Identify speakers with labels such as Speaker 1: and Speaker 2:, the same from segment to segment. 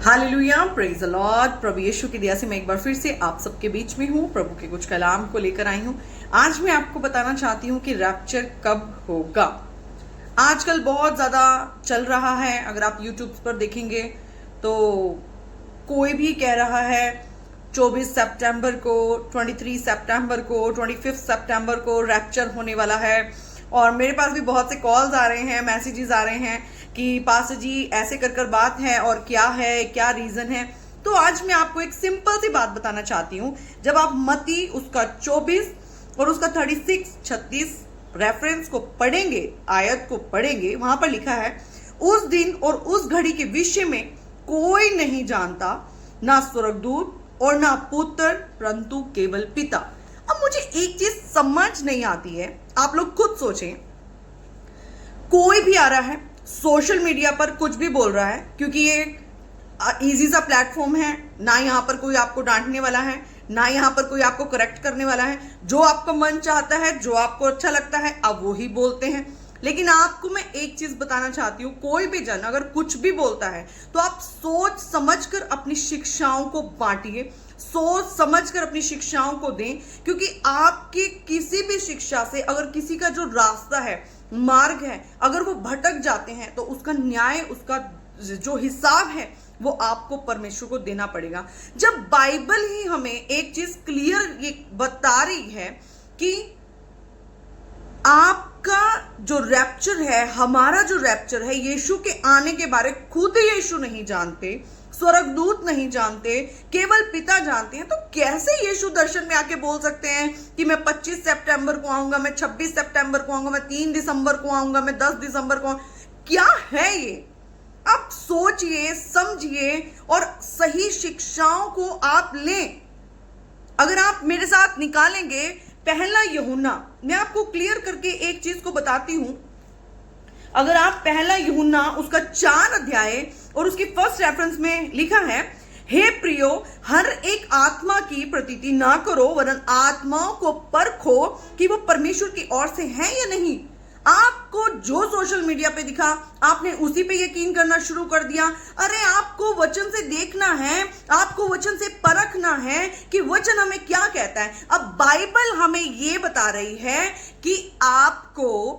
Speaker 1: Hallelujah, praise the lord. प्रभु यीशु की दया से मैं एक बार फिर से आप सबके बीच में हूँ। प्रभु के कुछ कलाम को लेकर आई हूँ। आज मैं आपको बताना चाहती हूँ कि रैप्चर कब होगा। आजकल बहुत ज्यादा चल रहा है। अगर आप यूट्यूब पर देखेंगे तो कोई भी कह रहा है 24 सितंबर को, 23 सितंबर को, 25 सितंबर को रैप्चर होने वाला है। और मेरे पास भी बहुत से कॉल्स आ रहे हैं, मैसेजेस आ रहे हैं कि पास्टर जी ऐसे कर बात है और क्या है, क्या रीजन है। तो आज मैं आपको एक सिंपल सी बात बताना चाहती हूँ। जब आप मत्ती उसका 24 और उसका 36 रेफरेंस को पढ़ेंगे, आयत को पढ़ेंगे, वहां पर लिखा है उस दिन और उस घड़ी के विषय में कोई नहीं जानता, ना स्वर्गदूत और ना पुत्र, परंतु केवल पिता। अब मुझे एक चीज समझ नहीं आती है, आप लोग खुद सोचें। कोई भी आ रहा है सोशल मीडिया पर कुछ भी बोल रहा है, क्योंकि ये इजी सा प्लेटफॉर्म है। ना यहाँ पर कोई आपको डांटने वाला है, ना यहाँ पर कोई आपको करेक्ट करने वाला है। जो आपका मन चाहता है, जो आपको अच्छा लगता है, आप वो ही बोलते हैं। लेकिन आपको मैं एक चीज बताना चाहती हूँ, कोई भी जन अगर कुछ भी बोलता है तो आप सोच समझकर अपनी शिक्षाओं को बांटिए, सोच समझकर अपनी शिक्षाओं को दें। क्योंकि आपकी किसी भी शिक्षा से अगर किसी का जो रास्ता है, मार्ग है, अगर वो भटक जाते हैं तो उसका न्याय, उसका जो हिसाब है वो आपको परमेश्वर को देना पड़ेगा। जब बाइबल ही हमें एक चीज क्लियर ये बता रही है कि आपका जो रैप्चर है, हमारा जो रैप्चर है, यीशु के आने के बारे खुद यीशु नहीं जानते, स्वर्गदूत नहीं जानते, केवल पिता जानते हैं। तो कैसे यीशु दर्शन में आके बोल सकते हैं कि मैं 25 सितंबर को आऊंगा, मैं 26 सितंबर को आऊंगा, मैं 3 दिसंबर को आऊंगा, मैं 10 दिसंबर को क्या है ये? आप सोचिए, समझिए और सही शिक्षाओं को आप लें। अगर आप मेरे साथ निकालेंगे पहला यूहन्ना, मैं आपको क्लियर करके एक चीज को बताती हूं। अगर आप पहला यूहन्ना उसका 4 अध्याय और उसकी फर्स्ट रेफरेंस में लिखा है, हे प्रियो, हर एक आत्मा की प्रतीति ना करो, वरन आत्माओं को परखो कि वो परमेश्वर की ओर से है या नहीं। आपको जो सोशल मीडिया पे दिखा, आपने उसी पे यकीन करना शुरू कर दिया। अरे आपको वचन से देखना है, आपको वचन से परखना है कि वचन हमें क्या कहता है। अब बाइबल हमें ये बता रही है कि आपको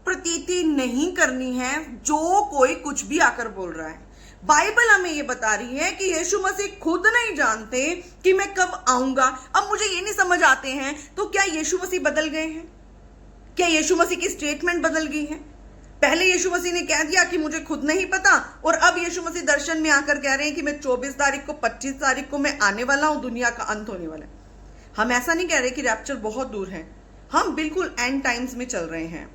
Speaker 1: प्रतीति नहीं करनी है जो कोई कुछ भी आकर बोल रहा है। बाइबल हमें ये बता रही है कि यीशु मसीह खुद नहीं जानते कि मैं कब आऊंगा। अब मुझे ये नहीं समझ आते हैं, तो क्या यीशु मसीह बदल गए हैं? क्या यीशु मसीह की स्टेटमेंट बदल गई है? पहले यीशु मसीह ने कह दिया कि मुझे खुद नहीं पता, और अब यीशु मसीह दर्शन में आकर कह रहे हैं कि मैं 24 तारीख को, 25 तारीख को मैं आने वाला हूं, दुनिया का अंत होने वाला है। हम ऐसा नहीं कह रहे कि रैप्चर बहुत दूर है, हम बिल्कुल एंड टाइम्स में चल रहे हैं।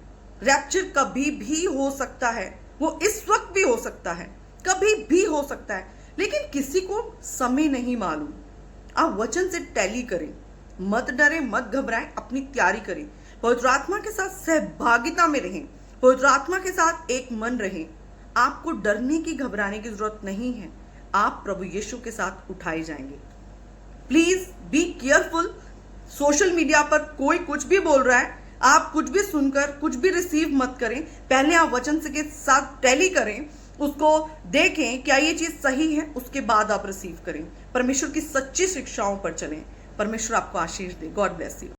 Speaker 1: रैप्चर कभी भी हो सकता है, वो इस वक्त भी हो सकता है, कभी भी हो सकता है, लेकिन किसी को समय नहीं मालूम। आप वचन से टैली करें, मत डरे, मत घबराएं, अपनी तैयारी करें, पवित्र आत्मा के साथ सहभागिता में रहें, पवित्र आत्मा के साथ एक मन रहें। आपको डरने की, घबराने की जरूरत नहीं है। आप प्रभु यीशु के साथ उठाए जाएंगे। Please be careful. Social media पर कोई कुछ भी बोल रहा है, आप कुछ भी सुनकर कुछ भी रिसीव मत करें। पहले आप वचन से के साथ टैली करें, उसको देखें क्या ये चीज सही है, उसके बाद आप रिसीव करें। परमेश्वर की सच्ची शिक्षाओं पर चलें। परमेश्वर आपको आशीष दे। God bless you.